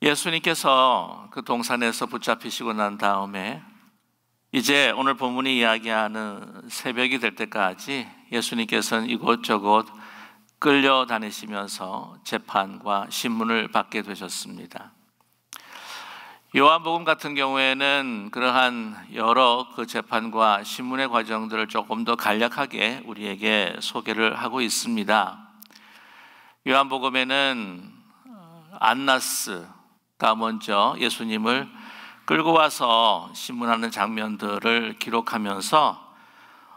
예수님께서 그 동산에서 붙잡히시고 난 다음에 이제 오늘 본문이 이야기하는 새벽이 될 때까지 예수님께서는 이곳저곳 끌려다니시면서 재판과 신문을 받게 되셨습니다. 요한복음 같은 경우에는 그러한 여러 그 재판과 신문의 과정들을 조금 더 간략하게 우리에게 소개를 하고 있습니다. 요한복음에는 안나스가 먼저 예수님을 끌고 와서 신문하는 장면들을 기록하면서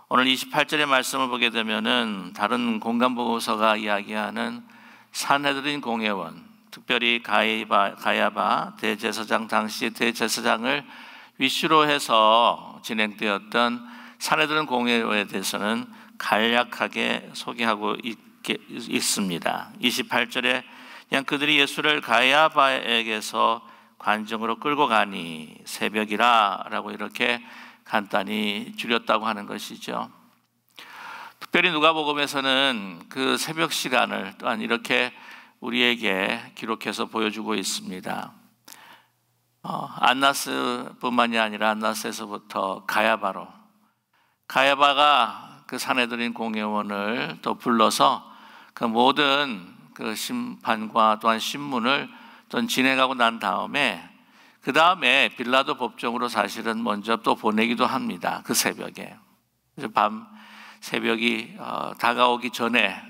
오늘 28절의 말씀을 보게 되면은 다른 공간보고서가 이야기하는 산헤드린 공회원, 특별히 가야바 대제사장, 당시 대제사장을 위시로 해서 진행되었던 산헤드린 공회에 대해서는 간략하게 소개하고 있습니다. 28절에 그냥 그들이 예수를 가야바에게서 관정으로 끌고 가니 새벽이라 라고 이렇게 간단히 줄였다고 하는 것이죠. 특별히 누가복음에서는 그 새벽 시간을 또한 이렇게 우리에게 기록해서 보여주고 있습니다. 안나스뿐만이 아니라 안나스에서부터 가야바로, 가야바가 그 산헤드린 공회원을 또 불러서 그 모든 그 심판과 또한 신문을 또 진행하고 난 다음에 그 다음에 빌라도 법정으로 사실은 먼저 또 보내기도 합니다. 그 새벽에. 그래서 새벽이 다가오기 전에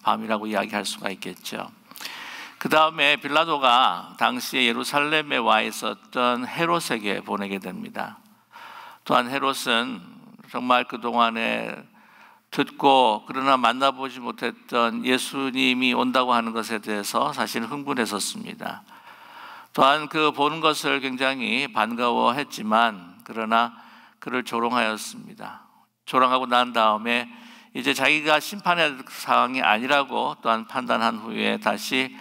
밤이라고 이야기할 수가 있겠죠. 그 다음에 빌라도가 당시에 예루살렘에 와 있었던 헤롯에게 보내게 됩니다. 또한 헤롯은 정말 그동안에 듣고 그러나 만나보지 못했던 예수님이 온다고 하는 것에 대해서 사실 흥분했었습니다. 또한 그 보는 것을 굉장히 반가워했지만 그러나 그를 조롱하였습니다. 조롱하고 난 다음에 이제 자기가 심판의 상황이 아니라고 또한 판단한 후에 다시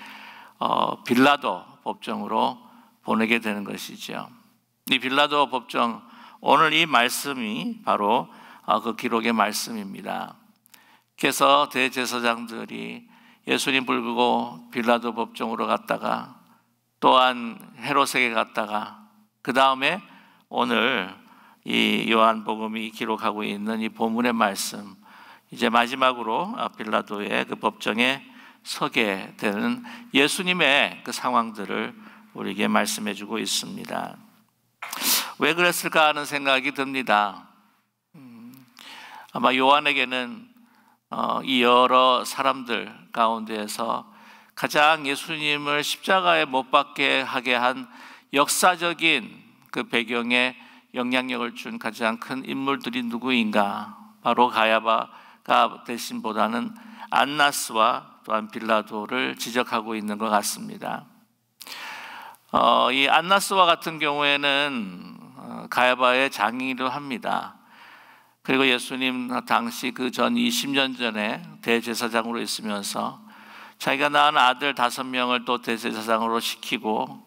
빌라도 법정으로 보내게 되는 것이죠. 이 빌라도 법정, 오늘 이 말씀이 바로 그 기록의 말씀입니다. 그래서 대제사장들이 예수님 부르고 빌라도 법정으로 갔다가 또한 헤롯에게 갔다가 그 다음에 오늘 이 요한복음이 기록하고 있는 이 본문의 말씀, 이제 마지막으로 빌라도의 그 법정에 서게 되는 예수님의 그 상황들을 우리에게 말씀해 주고 있습니다. 왜 그랬을까 하는 생각이 듭니다. 아마 요한에게는 이 여러 사람들 가운데에서 가장 예수님을 십자가에 못 박게 하게 한 역사적인 그 배경에 영향력을 준 가장 큰 인물들이 누구인가? 바로 가야바가 대신보다는 안나스와 또한 빌라도를 지적하고 있는 것 같습니다. 이 안나스와 같은 경우에는 가야바의 장인이기도 합니다. 그리고 예수님 당시 그 전 20년 전에 대제사장으로 있으면서 자기가 낳은 아들 5명을 또 대제사장으로 시키고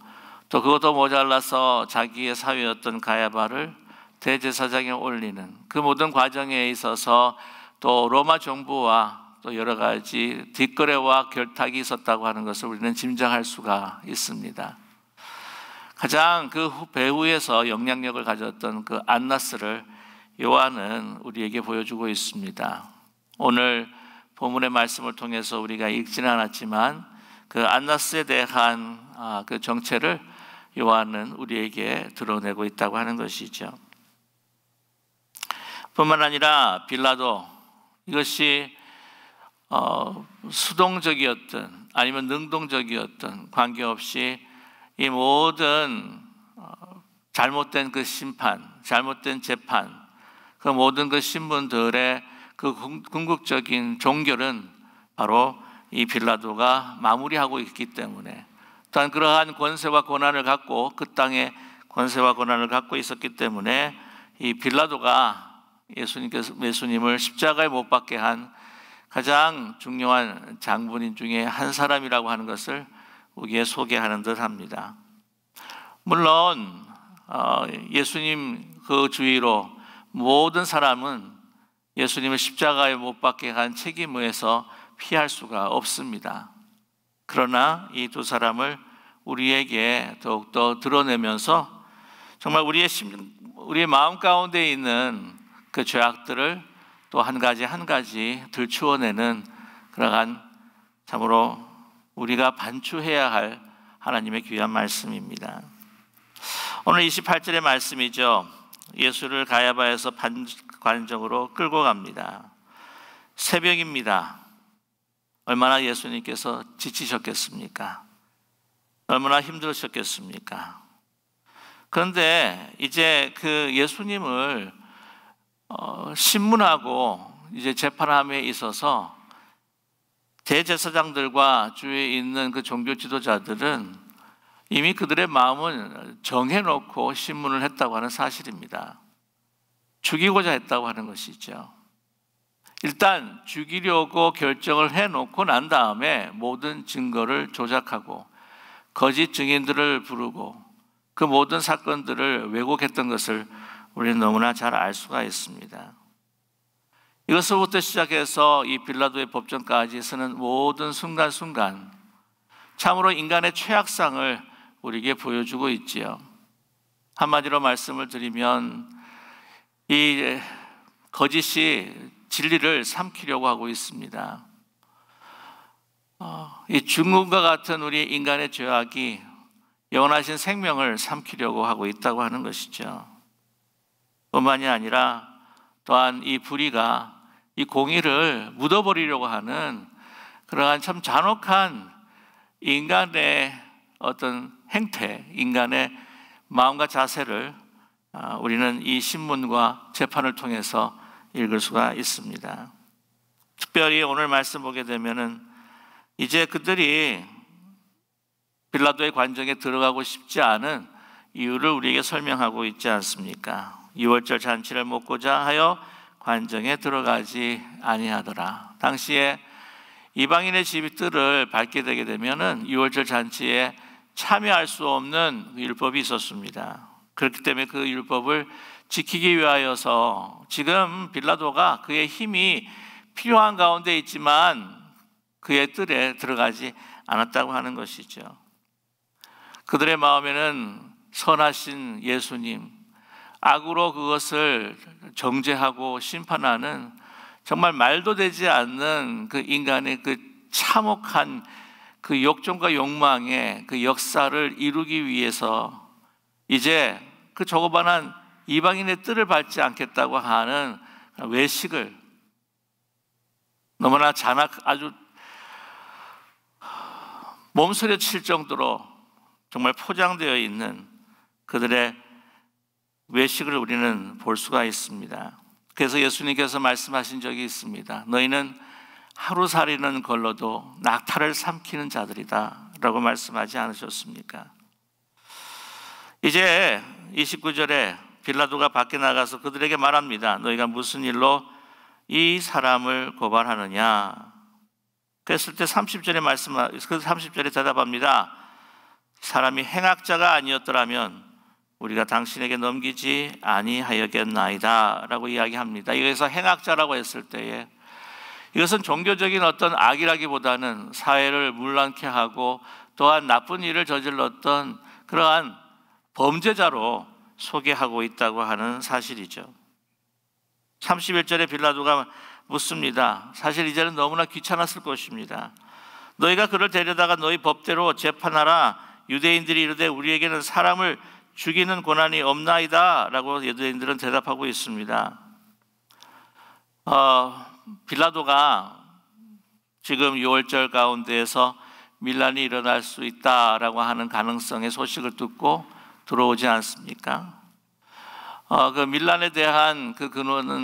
또 그것도 모자라서 자기의 사위였던 가야바를 대제사장에 올리는 그 모든 과정에 있어서 또 로마 정부와 또 여러 가지 뒷거래와 결탁이 있었다고 하는 것을 우리는 짐작할 수가 있습니다. 가장 그 배후에서 영향력을 가졌던 그 안나스를 요한은 우리에게 보여주고 있습니다. 오늘 본문의 말씀을 통해서 우리가 읽지는 않았지만 그 안나스에 대한 그 정체를 요한은 우리에게 드러내고 있다고 하는 것이죠. 뿐만 아니라 빌라도, 이것이 수동적이었든 아니면 능동적이었든 관계없이 이 모든 잘못된 그 심판, 잘못된 재판, 그 모든 그 신분들의 그 궁극적인 종결은 바로 이 빌라도가 마무리하고 있기 때문에, 또한 그러한 권세와 권한을 갖고 그 땅에 권세와 권한을 갖고 있었기 때문에 이 빌라도가 예수님을 십자가에 못 박게 한 가장 중요한 장본인 중에 한 사람이라고 하는 것을 우리에게 소개하는 듯 합니다. 물론 예수님 그 주위로 모든 사람은 예수님을 십자가에 못 박게 한 책임에서 피할 수가 없습니다. 그러나 이 두 사람을 우리에게 더욱더 드러내면서 정말 우리의 마음 가운데 있는 그 죄악들을 또 한 가지 한 가지 들추어내는 그러한 참으로 우리가 반추해야 할 하나님의 귀한 말씀입니다. 오늘 28절의 말씀이죠. 예수를 가야바에서 관정으로 끌고 갑니다. 새벽입니다. 얼마나 예수님께서 지치셨겠습니까? 얼마나 힘들으셨겠습니까? 그런데 이제 그 예수님을 신문하고 이제 재판함에 있어서 대제사장들과 주위에 있는 그 종교 지도자들은 이미 그들의 마음을 정해놓고 신문을 했다고 하는 사실입니다. 죽이고자 했다고 하는 것이죠. 일단 죽이려고 결정을 해놓고 난 다음에 모든 증거를 조작하고 거짓 증인들을 부르고 그 모든 사건들을 왜곡했던 것을 우리는 너무나 잘 알 수가 있습니다. 이것부터 시작해서 이 빌라도의 법정까지 서는 모든 순간순간 참으로 인간의 최악상을 우리에게 보여주고 있지요. 한마디로 말씀을 드리면 이 거짓이 진리를 삼키려고 하고 있습니다. 이 죽음과 같은 우리 인간의 죄악이 영원하신 생명을 삼키려고 하고 있다고 하는 것이죠. 뿐만이 아니라 또한 이 불의가 이 공의를 묻어버리려고 하는 그러한 참 잔혹한 인간의 어떤 행태, 인간의 마음과 자세를 우리는 이 신문과 재판을 통해서 읽을 수가 있습니다. 특별히 오늘 말씀 보게 되면은 이제 그들이 빌라도의 관정에 들어가고 싶지 않은 이유를 우리에게 설명하고 있지 않습니까? 6월절 잔치를 먹고자 하여 관정에 들어가지 아니하더라. 당시에 이방인의 집들을 밟게 되게 되면은 6월절 잔치에 참여할 수 없는 율법이 있었습니다. 그렇기 때문에 그 율법을 지키기 위하여서 지금 빌라도가 그의 힘이 필요한 가운데 있지만 그의 뜰에 들어가지 않았다고 하는 것이죠. 그들의 마음에는 선하신 예수님, 악으로 그것을 정죄하고 심판하는 정말 말도 되지 않는 그 인간의 그 참혹한 그 욕정과 욕망의 그 역사를 이루기 위해서 이제 그 조그만한 이방인의 뜰을 밟지 않겠다고 하는 외식을 너무나 아주 몸서려 칠 정도로 정말 포장되어 있는 그들의 외식을 우리는 볼 수가 있습니다. 그래서 예수님께서 말씀하신 적이 있습니다. 너희는 하루살이는 걸러도 낙타를 삼키는 자들이다 라고 말씀하지 않으셨습니까? 이제 29절에 빌라도가 밖에 나가서 그들에게 말합니다. 너희가 무슨 일로 이 사람을 고발하느냐? 그랬을 때 30절에 대답합니다. 사람이 행악자가 아니었더라면 우리가 당신에게 넘기지 아니하였겠나이다 라고 이야기합니다. 여기서 행악자라고 했을 때에 이것은 종교적인 어떤 악이라기보다는 사회를 문란케 하고 또한 나쁜 일을 저질렀던 그러한 범죄자로 소개하고 있다고 하는 사실이죠. 31절에 빌라도가 묻습니다. 사실 이제는 너무나 귀찮았을 것입니다. 너희가 그를 데려다가 너희 법대로 재판하라. 유대인들이 이르되 우리에게는 사람을 죽이는 권한이 없나이다 라고 유대인들은 대답하고 있습니다. 빌라도가 지금 6월절 가운데에서 밀란이 일어날 수 있다라고 하는 가능성의 소식을 듣고 들어오지 않습니까? 그 밀란에 대한 그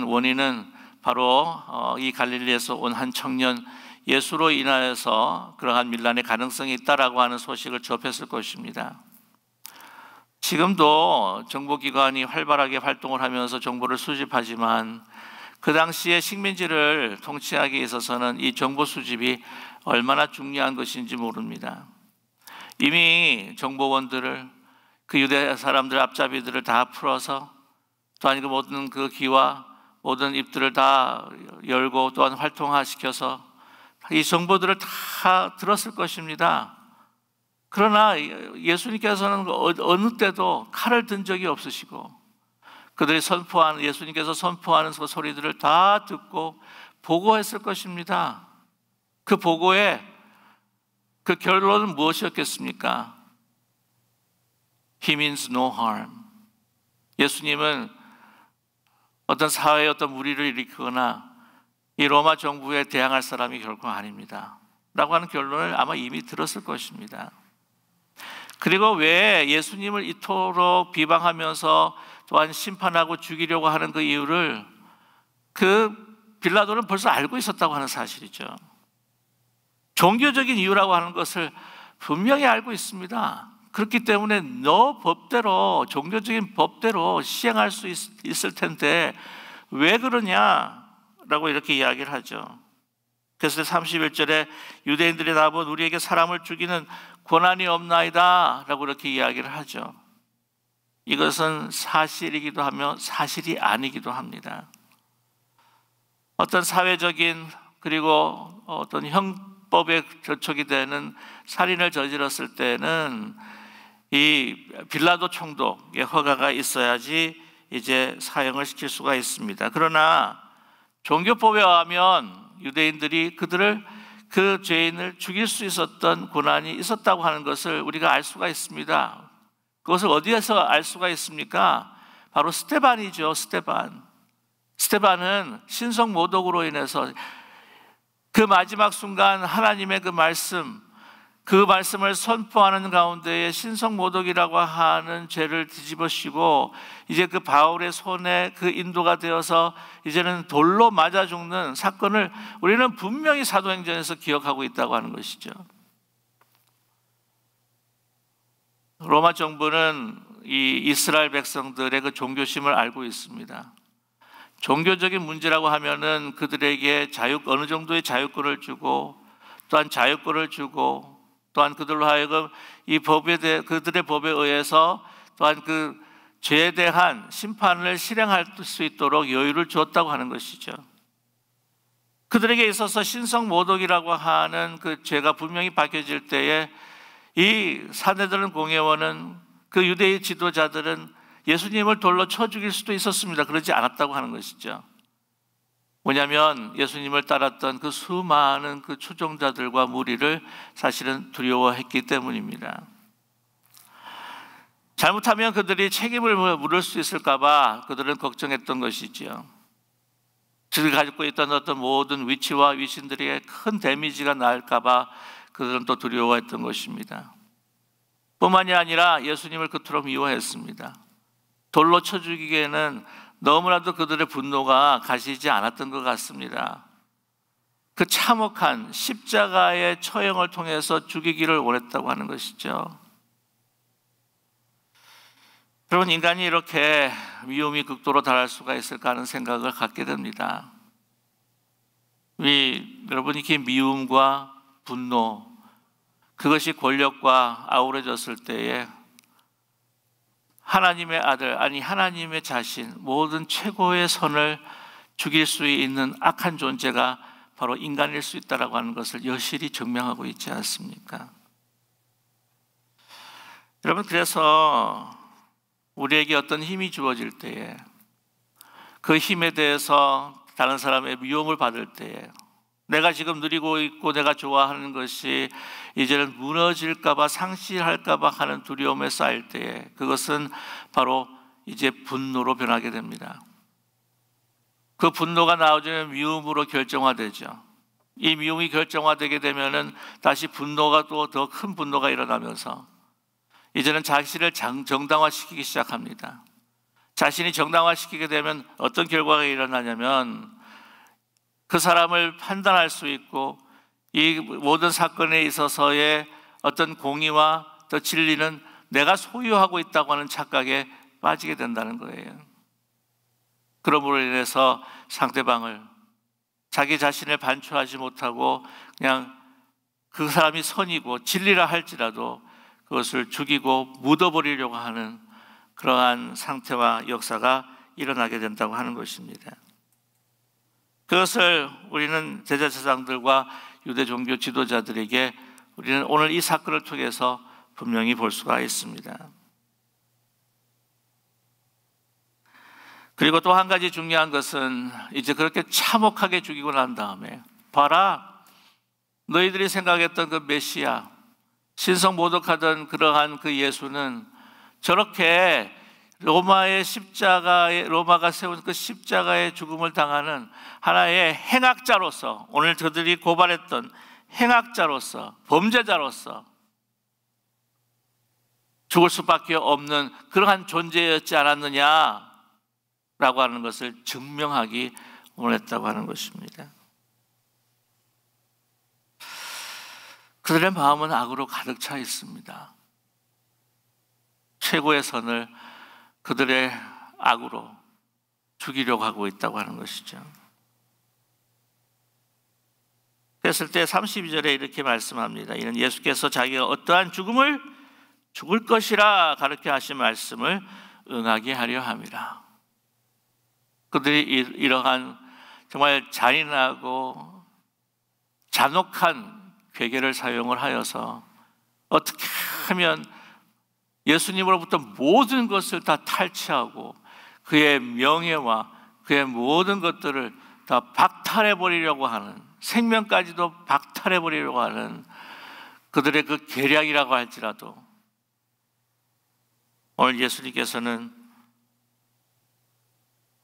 원인은 바로 이 갈릴리에서 온 한 청년 예수로 인하여서 그러한 밀란의 가능성이 있다라고 하는 소식을 접했을 것입니다. 지금도 정보기관이 활발하게 활동을 하면서 정보를 수집하지만 그 당시에 식민지를 통치하기 있어서는 이 정보 수집이 얼마나 중요한 것인지 모릅니다. 이미 정보원들을 그 유대 사람들 앞잡이들을 다 풀어서 또한 그 모든 그 귀와 모든 입들을 다 열고 또한 활동화시켜서 이 정보들을 다 들었을 것입니다. 그러나 예수님께서는 어느 때도 칼을 든 적이 없으시고 그들이 예수님께서 선포하는 그 소리들을 다 듣고 보고했을 것입니다. 그 보고의 그 결론은 무엇이었겠습니까? He means no harm. 예수님은 어떤 사회에 어떤 무리를 일으키거나 이 로마 정부에 대항할 사람이 결코 아닙니다 라고 하는 결론을 아마 이미 들었을 것입니다. 그리고 왜 예수님을 이토록 비방하면서 또한 심판하고 죽이려고 하는 그 이유를 그 빌라도는 벌써 알고 있었다고 하는 사실이죠. 종교적인 이유라고 하는 것을 분명히 알고 있습니다. 그렇기 때문에 너 법대로, 종교적인 법대로 시행할 수 있을 텐데 왜 그러냐라고 이렇게 이야기를 하죠. 그래서 31절에 유대인들이 나보고 우리에게 사람을 죽이는 권한이 없나이다 라고 이렇게 이야기를 하죠. 이것은 사실이기도 하며 사실이 아니기도 합니다. 어떤 사회적인 그리고 어떤 형법에 저촉이 되는 살인을 저질렀을 때는 이 빌라도 총독의 허가가 있어야지 이제 사형을 시킬 수가 있습니다. 그러나 종교법에 의하면 유대인들이 그 죄인을 죽일 수 있었던 권한이 있었다고 하는 것을 우리가 알 수가 있습니다. 그것을 어디에서 알 수가 있습니까? 바로 스데반이죠. 스데반은 신성 모독으로 인해서 그 마지막 순간 하나님의 그 말씀을 선포하는 가운데에 신성 모독이라고 하는 죄를 뒤집어씌고 이제 그 바울의 손에 그 인도가 되어서 이제는 돌로 맞아 죽는 사건을 우리는 분명히 사도행전에서 기억하고 있다고 하는 것이죠. 로마 정부는 이 이스라엘 백성들의 그 종교심을 알고 있습니다. 종교적인 문제라고 하면은 그들에게 어느 정도의 자유권을 주고 또한 자유권을 주고 또한 그들로 하여금 그들의 법에 의해서 또한 그 죄에 대한 심판을 실행할 수 있도록 여유를 주었다고 하는 것이죠. 그들에게 있어서 신성 모독이라고 하는 그 죄가 분명히 밝혀질 때에 이 산헤드린 공회원은 그 유대의 지도자들은 예수님을 돌로 쳐 죽일 수도 있었습니다. 그러지 않았다고 하는 것이죠. 뭐냐면 예수님을 따랐던 그 수많은 그 추종자들과 무리를 사실은 두려워했기 때문입니다. 잘못하면 그들이 책임을 물을 수 있을까 봐 그들은 걱정했던 것이지요. 그들이 가지고 있던 어떤 모든 위치와 위신들에게 큰 데미지가 날까 봐 그들은 또 두려워했던 것입니다. 뿐만이 아니라 예수님을 그토록 미워했습니다. 돌로 쳐 죽이기에는 너무나도 그들의 분노가 가시지 않았던 것 같습니다. 그 참혹한 십자가의 처형을 통해서 죽이기를 원했다고 하는 것이죠. 여러분, 인간이 이렇게 미움이 극도로 달할 수가 있을까 하는 생각을 갖게 됩니다. 여러분, 이렇게 미움과 분노, 그것이 권력과 아우러졌을 때에 하나님의 아들, 아니 하나님의 자신, 모든 최고의 선을 죽일 수 있는 악한 존재가 바로 인간일 수 있다고 하는 것을 여실히 증명하고 있지 않습니까? 여러분, 그래서 우리에게 어떤 힘이 주어질 때에 그 힘에 대해서 다른 사람의 미움을 받을 때에 내가 지금 누리고 있고 내가 좋아하는 것이 이제는 무너질까 봐 상실할까 봐 하는 두려움에 쌓일 때에 그것은 바로 이제 분노로 변하게 됩니다. 그 분노가 나오면 미움으로 결정화되죠. 이 미움이 결정화되게 되면은 다시 분노가 또 더 큰 분노가 일어나면서 이제는 자신을 정당화시키기 시작합니다. 자신이 정당화시키게 되면 어떤 결과가 일어나냐면 그 사람을 판단할 수 있고 이 모든 사건에 있어서의 어떤 공의와 또 진리는 내가 소유하고 있다고 하는 착각에 빠지게 된다는 거예요. 그러므로 인해서 상대방을 자기 자신을 반추하지 못하고 그냥 그 사람이 선이고 진리라 할지라도 그것을 죽이고 묻어버리려고 하는 그러한 상태와 역사가 일어나게 된다고 하는 것입니다. 그것을 우리는 제사장들과 유대 종교 지도자들에게 우리는 오늘 이 사건을 통해서 분명히 볼 수가 있습니다. 그리고 또 한 가지 중요한 것은 이제 그렇게 참혹하게 죽이고 난 다음에 봐라, 너희들이 생각했던 그 메시아, 신성 모독하던 그러한 그 예수는 저렇게 로마가 세운 그 십자가의 죽음을 당하는 하나의 행악자로서, 오늘 그들이 고발했던 행악자로서, 범죄자로서 죽을 수밖에 없는 그러한 존재였지 않았느냐라고 하는 것을 증명하기 원했다고 하는 것입니다. 그들의 마음은 악으로 가득 차 있습니다. 최고의 선을 그들의 악으로 죽이려고 하고 있다고 하는 것이죠. 그랬을 때 32절에 이렇게 말씀합니다. 이는 예수께서 자기가 어떠한 죽음을 죽을 것이라 가르쳐 하신 말씀을 응하게 하려 함이라. 그들이 이러한 정말 잔인하고 잔혹한 괴계를 사용을 하여서 어떻게 하면 예수님으로부터 모든 것을 다 탈취하고 그의 명예와 그의 모든 것들을 다 박탈해버리려고 하는, 생명까지도 박탈해버리려고 하는 그들의 그 계략이라고 할지라도 오늘 예수님께서는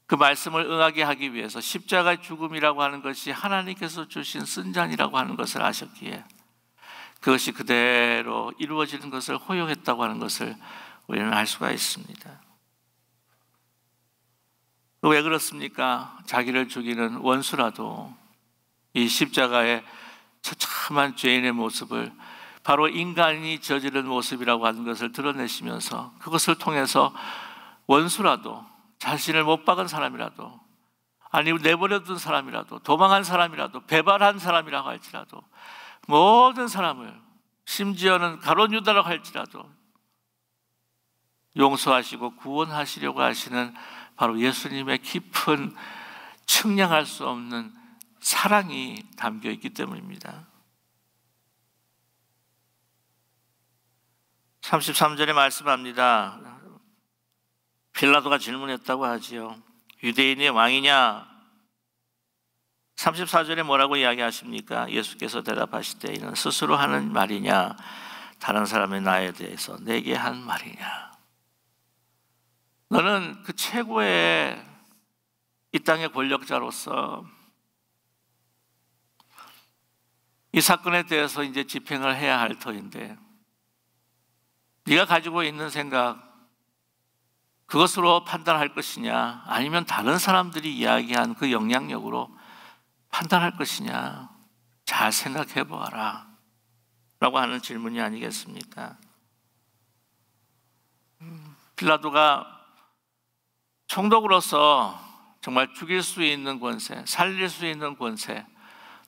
그 말씀을 응하게 하기 위해서 십자가의 죽음이라고 하는 것이 하나님께서 주신 쓴잔이라고 하는 것을 아셨기에 그것이 그대로 이루어지는 것을 허용했다고 하는 것을 우리는 알 수가 있습니다. 왜 그렇습니까? 자기를 죽이는 원수라도 이 십자가의 처참한 죄인의 모습을 바로 인간이 저지른 모습이라고 하는 것을 드러내시면서 그것을 통해서 원수라도, 자신을 못 박은 사람이라도, 아니 내버려둔 사람이라도, 도망한 사람이라도, 배반한 사람이라고 할지라도, 모든 사람을, 심지어는 가룟 유다라고 할지라도 용서하시고 구원하시려고 하시는 바로 예수님의 깊은 측량할 수 없는 사랑이 담겨 있기 때문입니다. 33절에 말씀합니다. 빌라도가 질문했다고 하지요. 유대인의 왕이냐? 34절에 뭐라고 이야기하십니까? 예수께서 대답하시되 이는 스스로 하는 말이냐, 다른 사람의 나에 대해서 내게 한 말이냐. 너는 그 최고의 이 땅의 권력자로서 이 사건에 대해서 이제 집행을 해야 할 터인데 네가 가지고 있는 생각, 그것으로 판단할 것이냐, 아니면 다른 사람들이 이야기한 그 영향력으로 판단할 것이냐, 잘 생각해 보아라 라고 하는 질문이 아니겠습니까? 빌라도가 총독으로서 정말 죽일 수 있는 권세, 살릴 수 있는 권세,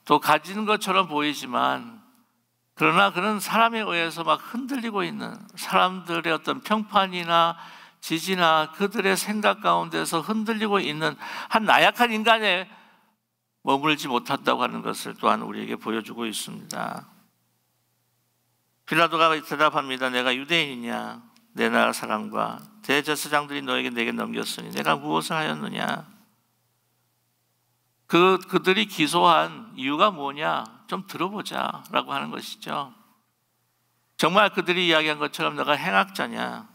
또 가진 것처럼 보이지만 그러나 그는 사람에 의해서 막 흔들리고 있는, 사람들의 어떤 평판이나 지지나 그들의 생각 가운데서 흔들리고 있는 한 나약한 인간에 머물지 못한다고 하는 것을 또한 우리에게 보여주고 있습니다. 빌라도가 대답합니다. 내가 유대인이냐? 내 나라 사람과 대제사장들이 내게 넘겼으니 내가 무엇을 하였느냐? 그들이 기소한 이유가 뭐냐? 좀 들어보자 라고 하는 것이죠. 정말 그들이 이야기한 것처럼 내가 행악자냐?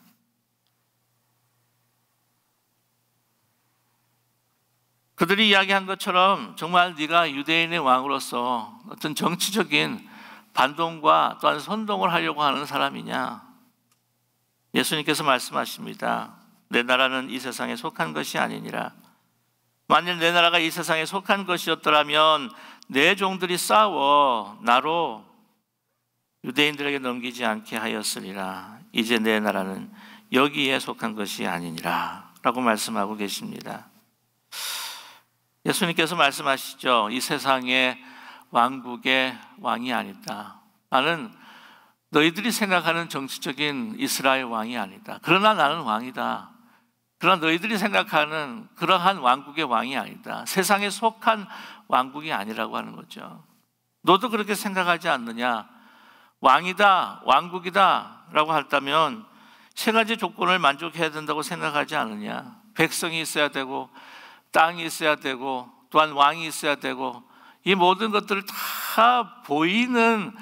그들이 이야기한 것처럼 정말 네가 유대인의 왕으로서 어떤 정치적인 반동과 또한 선동을 하려고 하는 사람이냐? 예수님께서 말씀하십니다. 내 나라는 이 세상에 속한 것이 아니니라. 만일 내 나라가 이 세상에 속한 것이었더라면 내 종들이 싸워 나로 유대인들에게 넘기지 않게 하였으리라. 이제 내 나라는 여기에 속한 것이 아니니라 라고 말씀하고 계십니다. 예수님께서 말씀하시죠. 이 세상의 왕국의 왕이 아니다. 나는 너희들이 생각하는 정치적인 이스라엘 왕이 아니다. 그러나 나는 왕이다. 그러나 너희들이 생각하는 그러한 왕국의 왕이 아니다. 세상에 속한 왕국이 아니라고 하는 거죠. 너도 그렇게 생각하지 않느냐? 왕이다, 왕국이다, 된다라고 한다면 세 가지 조건을 만족해야 된다고 생각하지 않느냐? 백성이 있어야 되고, 땅이 있어야 되고, 또한 왕이 있어야 되고, 이 모든 것들을 다 보이는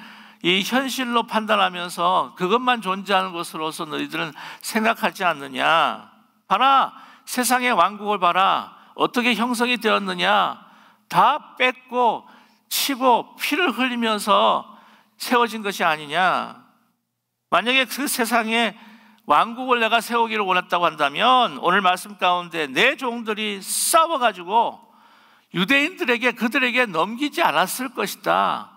이 현실로 판단하면서 그것만 존재하는 것으로서 너희들은 생각하지 않느냐? 봐라, 세상의 왕국을 봐라. 어떻게 형성이 되었느냐? 다 뺏고 치고 피를 흘리면서 세워진 것이 아니냐? 만약에 그 세상에 왕국을 내가 세우기를 원했다고 한다면 오늘 말씀 가운데 내 종들이 싸워가지고 유대인들에게 그들에게 넘기지 않았을 것이다.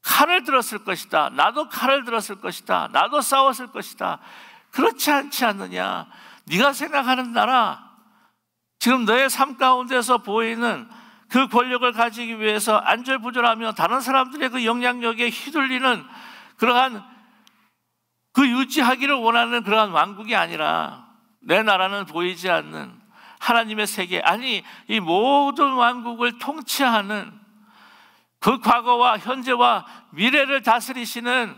칼을 들었을 것이다. 나도 칼을 들었을 것이다. 나도 싸웠을 것이다. 그렇지 않지 않느냐? 네가 생각하는 나라, 지금 너의 삶 가운데서 보이는 그 권력을 가지기 위해서 안절부절하며 다른 사람들의 그 영향력에 휘둘리는 그러한 그 유지하기를 원하는 그러한 왕국이 아니라 내 나라는 보이지 않는 하나님의 세계, 아니 이 모든 왕국을 통치하는 그 과거와 현재와 미래를 다스리시는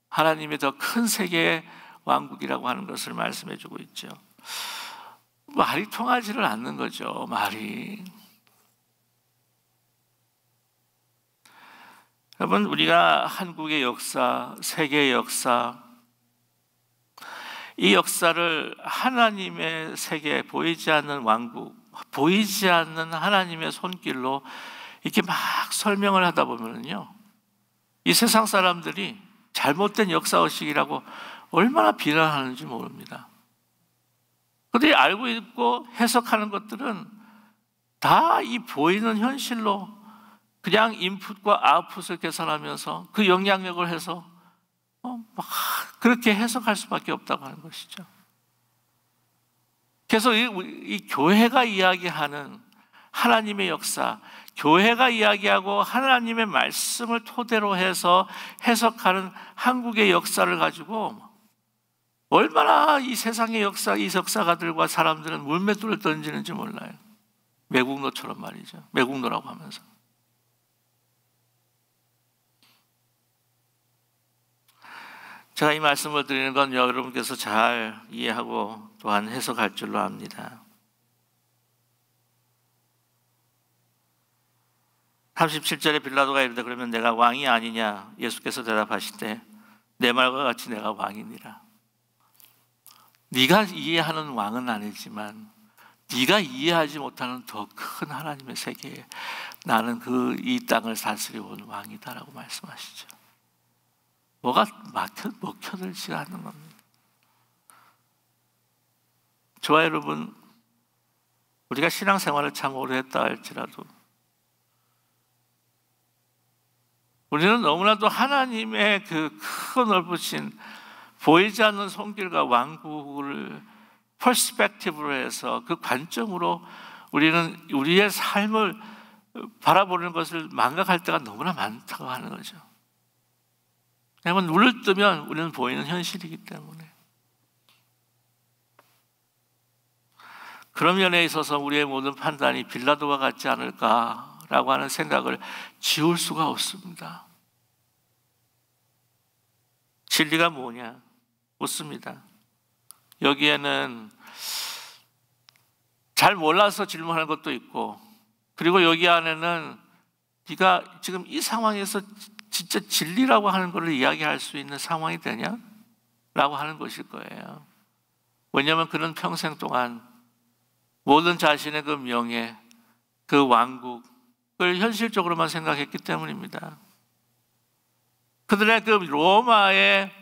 하나님의 더 큰 세계의 왕국이라고 하는 것을 말씀해 주고 있죠. 말이 통하지를 않는 거죠. 말이. 여러분, 우리가 한국의 역사, 세계의 역사, 이 역사를 하나님의 세계, 보이지 않는 왕국, 보이지 않는 하나님의 손길로 이렇게 막 설명을 하다 보면요, 이 세상 사람들이 잘못된 역사의식이라고 얼마나 비난하는지 모릅니다. 그들이 알고 있고 해석하는 것들은 다 이 보이는 현실로 그냥 인풋과 아웃풋을 계산하면서 그 영향력을 해서 막 그렇게 해석할 수밖에 없다고 하는 것이죠. 그래서 이 교회가 이야기하는 하나님의 역사, 교회가 이야기하고 하나님의 말씀을 토대로 해서 해석하는 한국의 역사를 가지고 얼마나 이 세상의 역사, 이 역사가들과 사람들은 물맷돌을 던지는지 몰라요. 매국노처럼 말이죠. 매국노라고 하면서. 제가 이 말씀을 드리는 건 여러분께서 잘 이해하고 또한 해석할 줄로 압니다. 37절에 빌라도가 이르되 그러면 내가 왕이 아니냐? 예수께서 대답하시되 내 말과 같이 내가 왕이니라. 네가 이해하는 왕은 아니지만 네가 이해하지 못하는 더 큰 하나님의 세계에 나는 이 땅을 다스려 온 왕이다라고 말씀하시죠. 뭐가 먹혀들지가 않는 겁니다. 저와 여러분, 우리가 신앙생활을 참 오래 했다 할지라도 우리는 너무나도 하나님의 그 크고 넓으신 보이지 않는 손길과 왕국을 퍼스펙티브로 해서 그 관점으로 우리는 우리의 삶을 바라보는 것을 망각할 때가 너무나 많다고 하는 거죠. 왜냐하면 눈을 뜨면 우리는 보이는 현실이기 때문에. 그런 면에 있어서 우리의 모든 판단이 빌라도와 같지 않을까라고 하는 생각을 지울 수가 없습니다. 진리가 뭐냐? 묻습니다. 여기에는 잘 몰라서 질문하는 것도 있고, 그리고 여기 안에는 네가 지금 이 상황에서 진짜 진리라고 하는 것을 이야기할 수 있는 상황이 되냐? 라고 하는 것일 거예요. 왜냐하면 그는 평생 동안 모든 자신의 그 명예, 그 왕국을 현실적으로만 생각했기 때문입니다. 그들의 그 로마의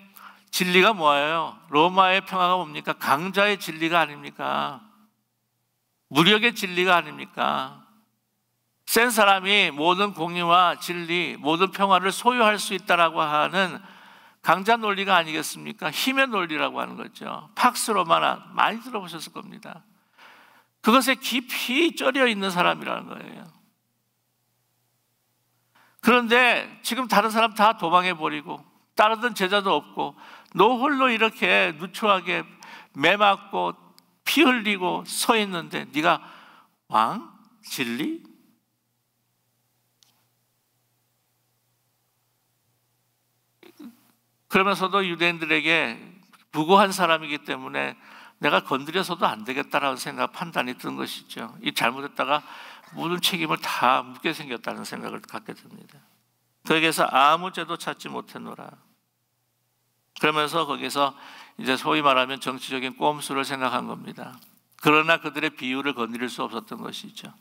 진리가 뭐예요? 로마의 평화가 뭡니까? 강자의 진리가 아닙니까? 무력의 진리가 아닙니까? 센 사람이 모든 공의와 진리, 모든 평화를 소유할 수 있다라고 하는 강자 논리가 아니겠습니까? 힘의 논리라고 하는 거죠. 팍스 로마나 많이 들어보셨을 겁니다. 그것에 깊이 쩔여 있는 사람이라는 거예요. 그런데 지금 다른 사람 다 도망해버리고 따르던 제자도 없고 너 홀로 이렇게 누추하게 매 맞고 피 흘리고 서 있는데 네가 왕? 진리? 그러면서도 유대인들에게 무고한 사람이기 때문에 내가 건드려서도 안 되겠다라는 생각, 판단이 든 것이죠. 이 잘못했다가 모든 책임을 다 묻게 생겼다는 생각을 갖게 됩니다. 거기에서 아무 죄도 찾지 못했노라. 그러면서 거기서 이제 소위 말하면 정치적인 꼼수를 생각한 겁니다. 그러나 그들의 비유를 건드릴 수 없었던 것이죠.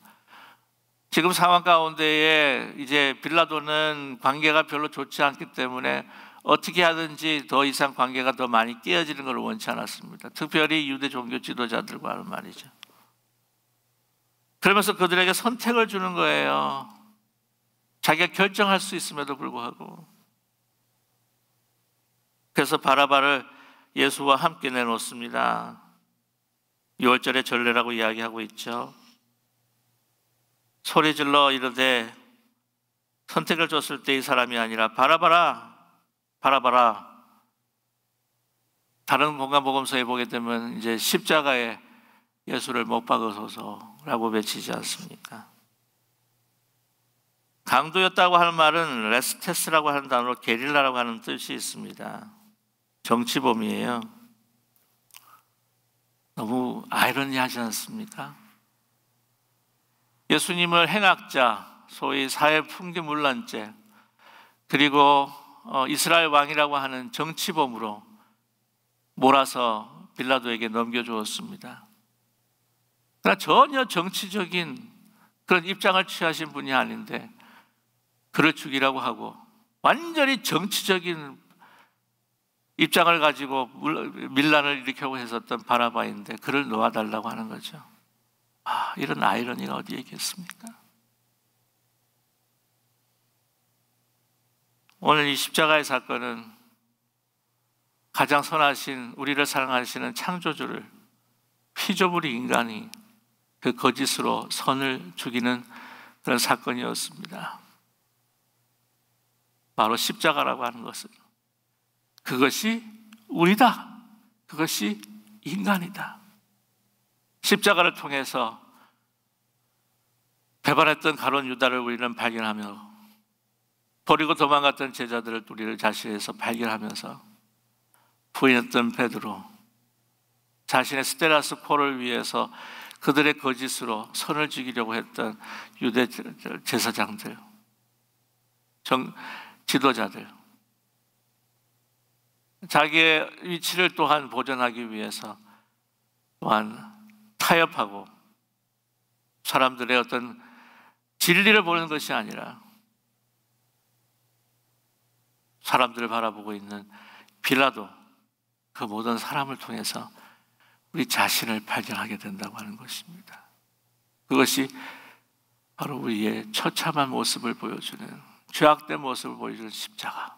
지금 상황 가운데에 이제 빌라도는 관계가 별로 좋지 않기 때문에 어떻게 하든지 더 이상 관계가 더 많이 깨어지는 걸 원치 않았습니다. 특별히 유대 종교 지도자들과 하는 말이죠. 그러면서 그들에게 선택을 주는 거예요. 자기가 결정할 수 있음에도 불구하고. 그래서 바라바를 예수와 함께 내놓습니다. 6월절의 전례라고 이야기하고 있죠. 소리질러 이르되 선택을 줬을 때 이 사람이 아니라 바라바라 바라바라. 다른 공간복음서에 보게 되면 이제 십자가에 예수를 못 박으소서라고 외치지 않습니까? 강도였다고 하는 말은 레스테스라고 하는 단어로 게릴라라고 하는 뜻이 있습니다. 정치범이에요. 너무 아이러니하지 않습니까? 예수님을 행악자, 소위 사회 풍기문란죄, 그리고 이스라엘 왕이라고 하는 정치범으로 몰아서 빌라도에게 넘겨주었습니다. 그러나 전혀 정치적인 그런 입장을 취하신 분이 아닌데 그를 죽이라고 하고 완전히 정치적인 입장을 가지고 밀란을 일으키려고 했었던 바라바인데 그를 놓아달라고 하는 거죠. 이런 아이러니가 어디에 있겠습니까? 오늘 이 십자가의 사건은 가장 선하신 우리를 사랑하시는 창조주를 피조물이 인간이 그 거짓으로 선을 죽이는 그런 사건이었습니다. 바로 십자가라고 하는 것은 그것이 우리다. 그것이 인간이다. 십자가를 통해서 배반했던 가룟 유다를 우리는 발견하며 버리고 도망갔던 제자들을 우리를 자신에서 발견하면서 부인했던 베드로, 자신의 스테라스 콜을 위해서 그들의 거짓으로 선을 죽이려고 했던 유대 제사장들, 지도자들, 자기의 위치를 또한 보존하기 위해서 또한 타협하고 사람들의 어떤 진리를 보는 것이 아니라 사람들을 바라보고 있는 빌라도, 그 모든 사람을 통해서 우리 자신을 발견하게 된다고 하는 것입니다. 그것이 바로 우리의 처참한 모습을 보여주는, 죄악된 모습을 보여주는 십자가.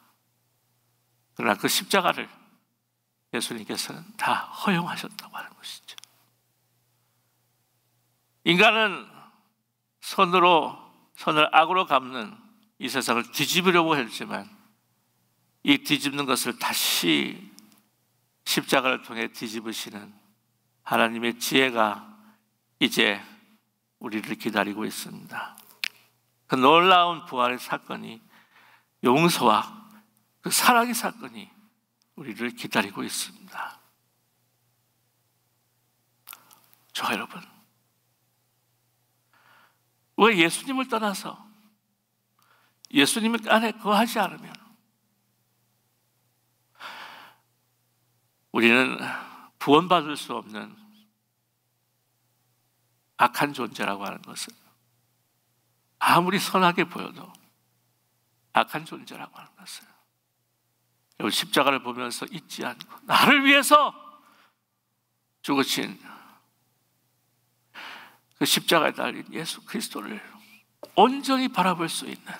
그러나 그 십자가를 예수님께서는 다 허용하셨다고 하는 것이죠. 인간은 선을 악으로 갚는 이 세상을 뒤집으려고 했지만 이 뒤집는 것을 다시 십자가를 통해 뒤집으시는 하나님의 지혜가 이제 우리를 기다리고 있습니다. 그 놀라운 부활의 사건이, 용서와 그 사랑의 사건이 우리를 기다리고 있습니다. 저 여러분, 왜 예수님을 떠나서 예수님 안에 거하지 않으면 우리는 구원받을 수 없는 악한 존재라고 하는 것은 아무리 선하게 보여도 악한 존재라고 하는 것은 여러분, 십자가를 보면서 잊지 않고 나를 위해서 죽으신 그 십자가에 달린 예수 그리스도를 온전히 바라볼 수 있는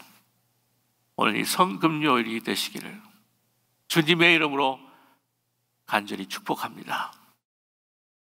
오늘 이 성금요일이 되시기를 주님의 이름으로 간절히 축복합니다.